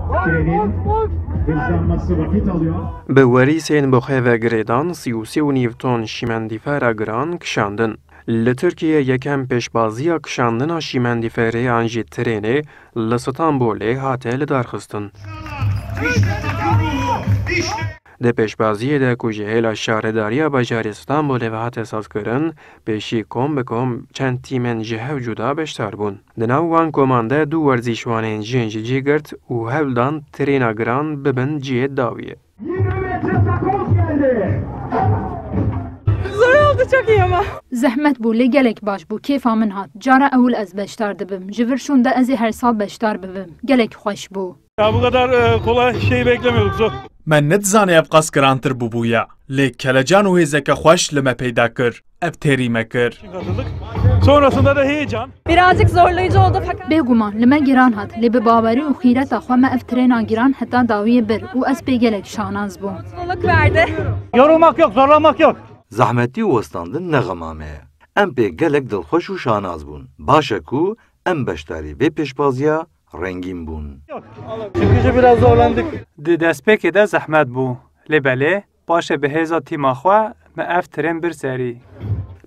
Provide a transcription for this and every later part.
Trenin hızlanması vakit alıyor. Bi werîsên bi xwe vegiredan 33 ton şîmendîfera giran kişandin. Li Tirkiye yekem pêşbaziya kişandina şîmendîfereyan jî Tirênê li Stenbolê hate lidarxistin. Di pêşbaziyê de ku ji hêla şaredariya bajarê Stenbolê ve hate sazkirin, pêşî kom bi kom çend tîmên ji hev cuda beşdar bûn. Di nav wan koman de du werzîşwanên jin ji cî girt û hewl dan tirêna giran bibin ciyê dawiyê. Zor oldu, çok iyi ama. Zehmet bû lê gelek baş bû kêfa min hat. Cara ewil ez beşdar dibim. Ji vir şûn de ez ê her sal beşdar bibim. Gelek xweş bû. Ya bu kadar kolay şey beklemiyorduk zor. من نتزانێ ev qas girantir bûbûye. Lê kelecan û hêzeke xweş li me peyda kir. Ev têrî me kir. Katıldık. Sonrasında da heyecan. Birazcık zorlayıcı oldu fakat... Bêguman li me giran hat. Lê bi bawerî û xîreta xwe me ev trêna giran heta dawiyê bir û ez pê gelek şanaz bûm. Mutluluk verdi. Yorulmak yok, zorlanmak yok. Zahmetî westandin nexema me ye. Em pê gelek dilxweş û şanaz bûn. Baş e ku em beşdarî vê pêşbaziya rengîn bûn. Çıkıcı biraz zorlandık. Di destpêkê de zehmet bû. Lê belê, paşê bi hêza tîma xwe me ev tirên bir serî.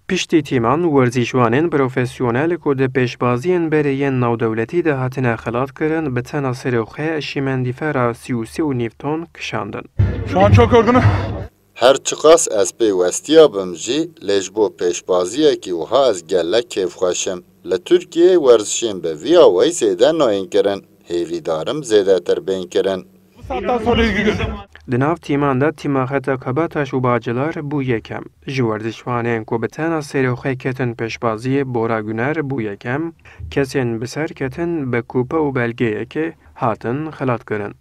Piştî tîman werzîşwanên profesyonel ku di pêşbaziyên berê yên navdewletî de hatine xelat kirin bi tena serê xwe şîmendîfera 33 ton kişandin. Şu an çok yorgunum. Her çıkas ez pê westiya bim jî lê ji bo pêşbaziyekî wiha ez gelek kêfxweşim. Li Tirkiyeyê werzişên bi vîya wê zêde nayên kirin. Hêvîdarim zêdetir bên kirin. Bu saatten sonra üzgünüm. Di nav tîman de tîmaxeta Kabataş û Bacılar bû yekem. Ji werzîşwanên ku bi tena serê xwe ketin pêşbaziyê Bora Güner bû yekem, kesên bi ser ketin bi kupa û belgeyekê hatin xelat kirin.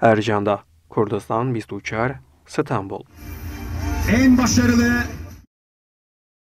Ercanda, Kurdistan 24, Stenbol. En başarılı